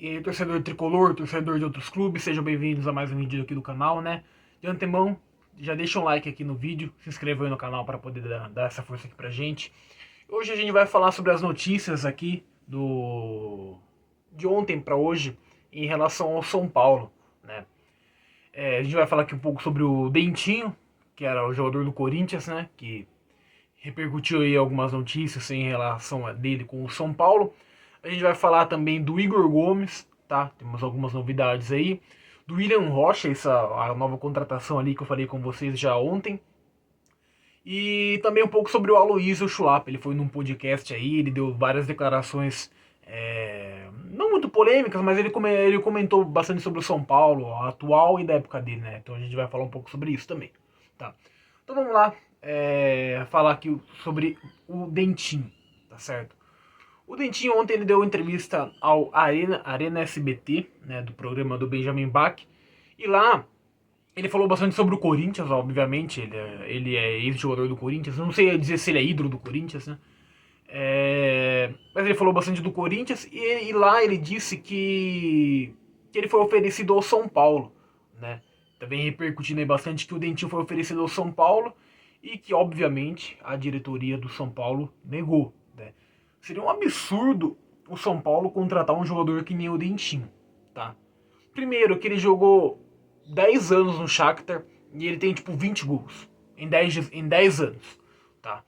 E torcedor tricolor, torcedor de outros clubes, sejam bem-vindos a mais um vídeo aqui do canal, né? De antemão, já deixa um like aqui no vídeo, se inscreva aí no canal para poder dar essa força aqui pra gente. Hoje a gente vai falar sobre as notícias aqui de ontem para hoje em relação ao São Paulo, né? A gente vai falar aqui um pouco sobre o Dentinho, que era o jogador do Corinthians, né? Que repercutiu aí algumas notícias em relação a dele com o São Paulo. A gente vai falar também do Igor Gomes, tá? Temos algumas novidades aí. Do William Rocha, a nova contratação ali que eu falei com vocês já ontem. E também um pouco sobre o Aloysio Chulapa. Ele foi num podcast aí, ele deu várias declarações, não muito polêmicas, mas ele comentou bastante sobre o São Paulo, atual e da época dele, né? Então a gente vai falar um pouco sobre isso também, tá? Então vamos lá, falar aqui sobre o Dentinho, tá certo? O Dentinho ontem ele deu entrevista ao Arena SBT, né, do programa do Benjamin Bach, e lá ele falou bastante sobre o Corinthians, obviamente, ele é ex-jogador do Corinthians, não sei dizer se ele é ídolo do Corinthians, né? Mas ele falou bastante do Corinthians e lá ele disse que ele foi oferecido ao São Paulo, né? Também repercutindo aí bastante que o Dentinho foi oferecido ao São Paulo e que, obviamente, a diretoria do São Paulo negou, né? Seria um absurdo o São Paulo contratar um jogador que nem o Dentinho, tá? Primeiro, que ele jogou 10 anos no Shakhtar e ele tem tipo 20 gols em 10 anos, tá?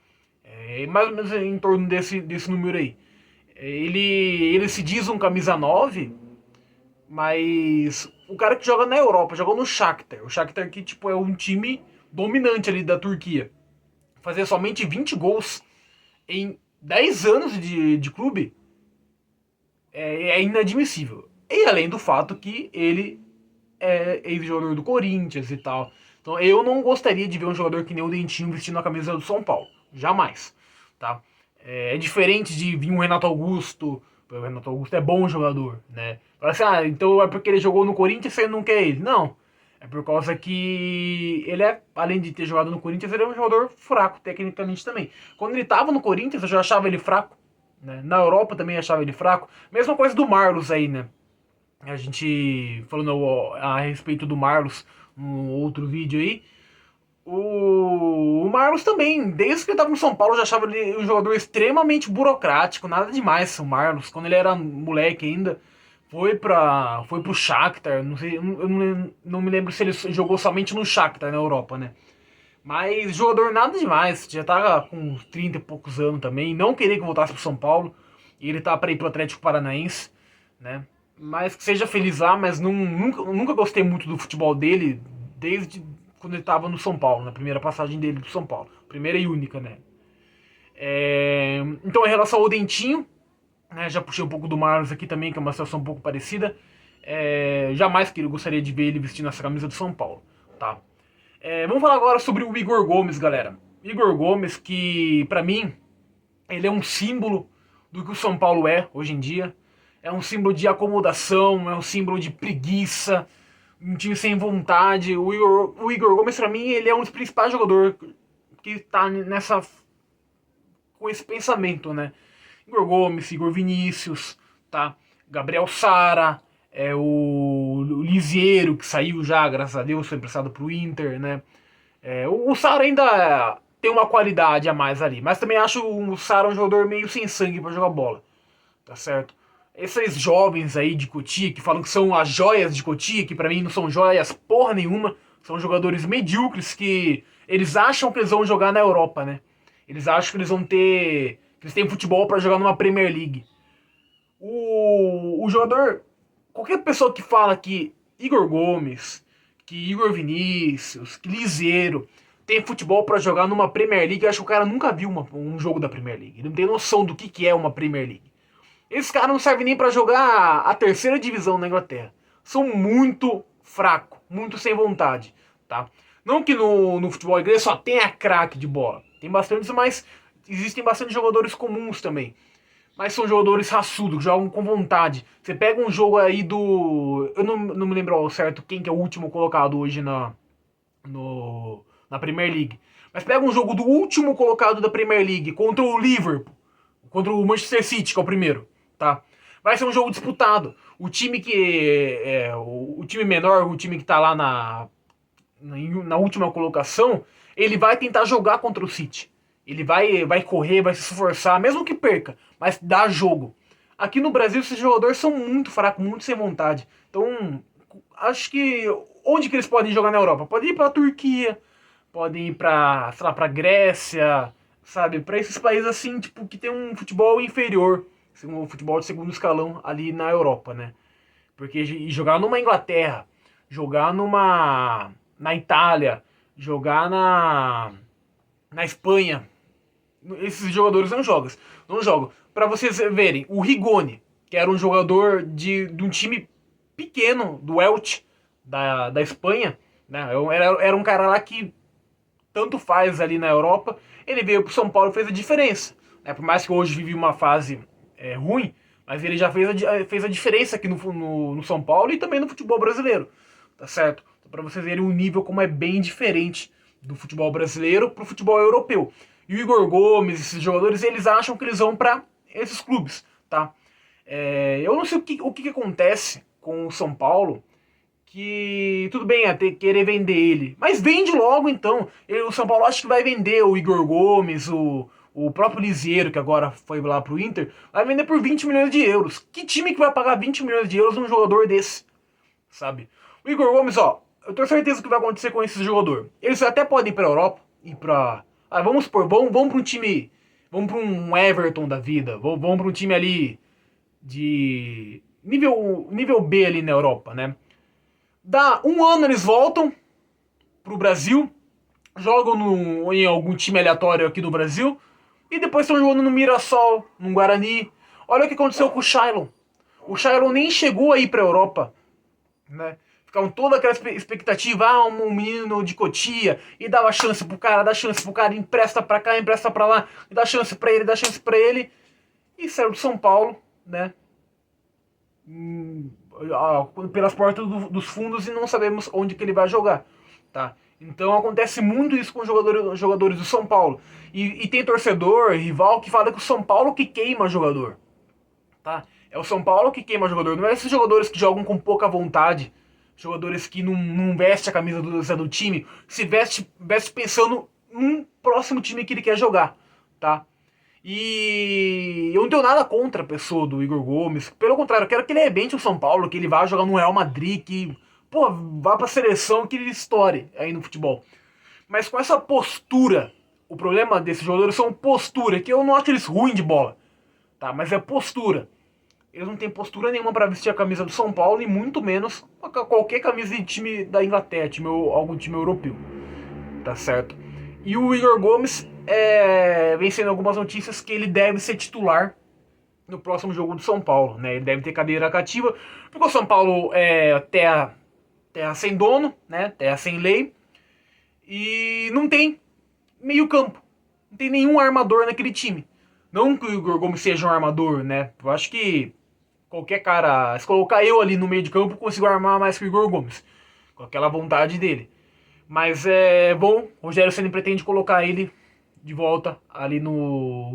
Mais ou menos em torno desse número aí. Ele se diz um camisa 9, mas o cara que joga na Europa, jogou no Shakhtar. O Shakhtar que tipo é um time dominante ali da Turquia. Fazer somente 20 gols em 10 anos de clube é inadmissível. E além do fato que ele é ex-jogador do Corinthians e tal. Então eu não gostaria de ver um jogador que nem o Dentinho vestindo a camisa do São Paulo. Jamais. Tá? É diferente de vir um Renato Augusto. O Renato Augusto é bom jogador, né? Fala assim, então é porque ele jogou no Corinthians e você não quer ele. Não. É por causa que ele além de ter jogado no Corinthians, ele é um jogador fraco, tecnicamente também. Quando ele tava no Corinthians, eu já achava ele fraco. Né? Na Europa também achava ele fraco. Mesma coisa do Marlos aí, né? A gente falando a respeito do Marlos num outro vídeo aí. O Marlos também, desde que ele estava no São Paulo, eu já achava ele um jogador extremamente burocrático, nada demais o Marlos. Quando ele era moleque ainda, foi pro Shakhtar, não sei, eu não me lembro se ele jogou somente no Shakhtar na Europa, né? Mas jogador nada demais, já tava com uns 30 e poucos anos também, não queria que voltasse pro São Paulo, e ele tá para ir pro Atlético Paranaense, né? Mas que seja feliz lá, mas nunca gostei muito do futebol dele, desde quando ele tava no São Paulo, na primeira passagem dele do São Paulo. Primeira e única, né? Então, em relação ao Dentinho, né, já puxei um pouco do Marlos aqui também, que é uma situação um pouco parecida. Jamais que eu gostaria de ver ele vestindo essa camisa do São Paulo, tá? Vamos falar agora sobre o Igor Gomes, galera. Igor Gomes, que pra mim, ele é um símbolo do que o São Paulo é hoje em dia. É um símbolo de acomodação, é um símbolo de preguiça, um time sem vontade. O Igor Gomes, pra mim, ele é um dos principais jogadores que tá com esse pensamento, né? Igor Gomes, Igor Vinícius, tá? Gabriel Sara, o Lisieiro, que saiu já, graças a Deus, foi emprestado pro Inter, né? O Sara ainda tem uma qualidade a mais ali, mas também acho o Sara um jogador meio sem sangue pra jogar bola, tá certo? Esses jovens aí de Cotia que falam que são as joias de Cotia, que pra mim não são joias porra nenhuma, são jogadores medíocres que eles acham que eles vão jogar na Europa, né? Eles acham que eles vão ter. Que eles têm futebol pra jogar numa Premier League. O jogador. Qualquer pessoa que fala que Igor Gomes, que Igor Vinícius, que Liseiro tem futebol pra jogar numa Premier League, eu acho que o cara nunca viu um jogo da Premier League. Ele não tem noção do que é uma Premier League. Esses caras não servem nem pra jogar a terceira divisão na Inglaterra. São muito fracos, muito sem vontade, tá? Não que no futebol inglês só tenha craque de bola. Tem bastantes, mas existem bastante jogadores comuns também. Mas são jogadores raçudos, que jogam com vontade. Você pega um jogo aí do... Eu não me lembro ao certo quem que é o último colocado hoje na Premier League. Mas pega um jogo do último colocado da Premier League contra o Liverpool. Contra o Manchester City, que é o primeiro, tá? vai ser um jogo disputado. O time que o time menor, o time que tá lá na última colocação, ele vai tentar jogar contra o City. Ele vai correr, vai se esforçar, mesmo que perca, mas dá jogo. Aqui no Brasil, esses jogadores são muito fracos, muito sem vontade. Então, acho que onde que eles podem jogar na Europa? Podem ir pra Turquia, podem ir pra, sei lá, pra Grécia, sabe? Pra esses países assim, tipo, que tem um futebol inferior, um futebol de segundo escalão ali na Europa, né? Porque jogar numa Inglaterra, jogar na Itália, jogar na Espanha, esses jogadores não jogam. Não jogam. Para vocês verem, o Rigoni, que era um jogador de um time pequeno, do Elche, da Espanha, né? Era um cara lá que tanto faz ali na Europa. Ele veio pro São Paulo e fez a diferença. Né? Por mais que hoje vive uma fase ruim, mas ele já fez a diferença aqui no São Paulo e também no futebol brasileiro. Tá certo? Então, para vocês verem o nível como é bem diferente do futebol brasileiro pro futebol europeu. E o Igor Gomes, esses jogadores, eles acham que eles vão para esses clubes, tá? Eu não sei o que acontece com o São Paulo, que tudo bem até querer vender ele, mas vende logo então. O São Paulo acha que vai vender o Igor Gomes, o próprio Lisieiro, que agora foi lá pro Inter, vai vender por 20 milhões de euros. Que time que vai pagar 20 milhões de euros num jogador desse? Sabe? O Igor Gomes, ó, eu tenho certeza que vai acontecer com esse jogador. Eles até podem ir pra Europa, ir pra... vamos supor, vamos pra um time... Vamos pra um Everton da vida, vamos pra um time ali de nível B ali na Europa, né? Dá um ano eles voltam pro Brasil, jogam em algum time aleatório aqui do Brasil, e depois estão jogando no Mirassol, no Guarani. Olha o que aconteceu com o Shailon. O Shailon nem chegou aí pra Europa, né? Ficavam toda aquela expectativa, um menino de Cotia, e dava chance pro cara, dá chance pro cara, empresta pra cá, empresta pra lá, e dá chance pra ele, dá chance pra ele. E saiu do São Paulo, né? Pelas portas dos fundos e não sabemos onde que ele vai jogar, tá? Então acontece muito isso com jogadores do São Paulo. E tem torcedor, rival, que fala que o São Paulo que queima jogador, tá? É o São Paulo que queima jogador, não é esses jogadores que jogam com pouca vontade, jogadores que não vestem a camisa do time, se veste pensando num próximo time que ele quer jogar, tá? E eu não tenho nada contra a pessoa do Igor Gomes. Pelo contrário, eu quero que ele arrebente o São Paulo, que ele vá jogar no Real Madrid, que, pô, vá pra seleção, que ele estoure aí no futebol. Mas com essa postura, o problema desses jogadores são postura, que eu não acho eles ruins de bola, tá? Mas é postura. Eles não têm postura nenhuma para vestir a camisa do São Paulo e muito menos qualquer camisa de time da Inglaterra, algum time europeu, tá certo? E o Igor Gomes vem sendo algumas notícias que ele deve ser titular no próximo jogo do São Paulo, né? Ele deve ter cadeira cativa, porque o São Paulo é terra sem dono, né? Terra sem lei, e não tem meio campo, não tem nenhum armador naquele time. Não que o Igor Gomes seja um armador, né? Eu acho que qualquer cara, se colocar eu ali no meio de campo, consigo armar mais que o Igor Gomes, com aquela vontade dele. Mas é bom, o Rogério Ceni pretende colocar ele de volta ali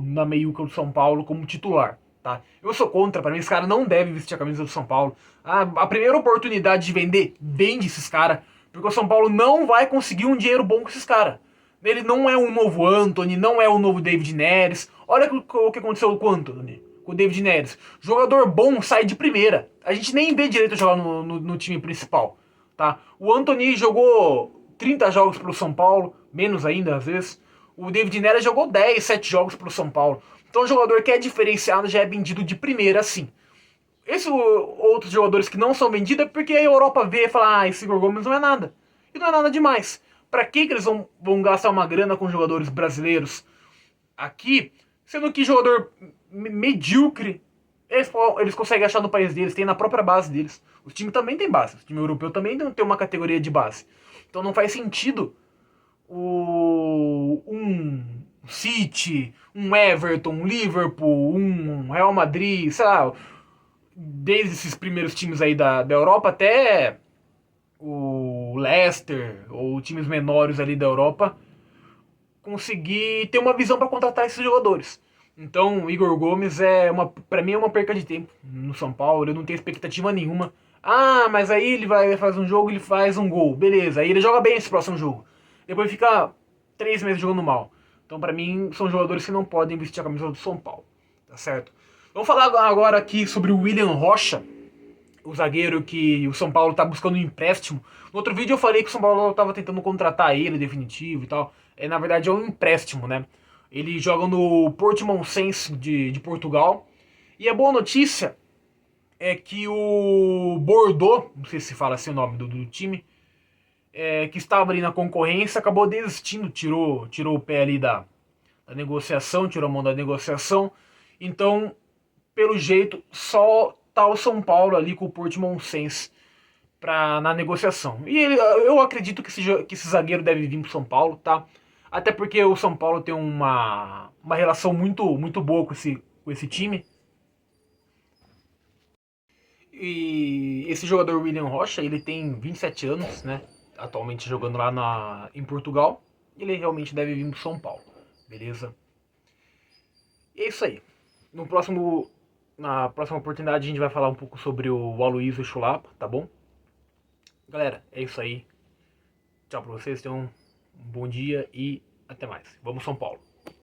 na meiuca do São Paulo como titular, tá? Eu sou contra, para mim esse cara não deve vestir a camisa do São Paulo. A primeira oportunidade de vender, vende esses caras, porque o São Paulo não vai conseguir um dinheiro bom com esses caras. Ele não é um novo Antony, não é um novo David Neres. Olha o que aconteceu com o Antony, com o David Neres. Jogador bom sai de primeira. A gente nem vê direito jogar no time principal, tá? O Antony jogou 30 jogos pro São Paulo, menos ainda às vezes. O David Neres jogou 10, 7 jogos pro São Paulo. Então o jogador que é diferenciado já é vendido de primeira, assim. Esses outros jogadores que não são vendidos é porque a Europa vê e fala, esse Igor Gomes não é nada. E não é nada demais. Pra que eles vão gastar uma grana com jogadores brasileiros aqui, sendo que jogador medíocre eles conseguem achar no país deles, tem na própria base deles. O time também tem base, o time europeu também tem uma categoria de base. Então não faz sentido um City, um Everton, um Liverpool, um Real Madrid, sei lá, desde esses primeiros times aí da Europa até o Leicester, ou times menores ali da Europa, conseguir ter uma visão para contratar esses jogadores. Então, o Igor Gomes para mim é uma perca de tempo no São Paulo. Eu não tenho expectativa nenhuma. Ah, mas aí ele vai faz um jogo, ele faz um gol, beleza? Aí ele joga bem esse próximo jogo. Depois fica 3 meses jogando mal. Então, para mim, são jogadores que não podem vestir a camisa do São Paulo, tá certo? Vamos falar agora aqui sobre o William Rocha, o zagueiro que o São Paulo tá buscando um empréstimo. No outro vídeo eu falei que o São Paulo tava tentando contratar ele definitivo e tal. Na verdade é um empréstimo, né? Ele joga no Portimonense de Portugal. E a boa notícia é que o Bordeaux, não sei se fala assim o nome do time, que estava ali na concorrência, acabou desistindo, tirou o pé ali da negociação, tirou a mão da negociação. Então, pelo jeito, só tá o São Paulo ali com o Portimonense na negociação. E eu acredito que esse zagueiro deve vir pro São Paulo, tá? Até porque o São Paulo tem uma relação muito boa com esse time. E esse jogador William Rocha, ele tem 27 anos, né? Atualmente jogando lá em Portugal. Ele realmente deve vir pro São Paulo, beleza? E é isso aí. No próximo, Na próxima oportunidade a gente vai falar um pouco sobre o Aloysio Chulapa, tá bom? Galera, é isso aí. Tchau pra vocês, tenham um bom dia e até mais. Vamos São Paulo!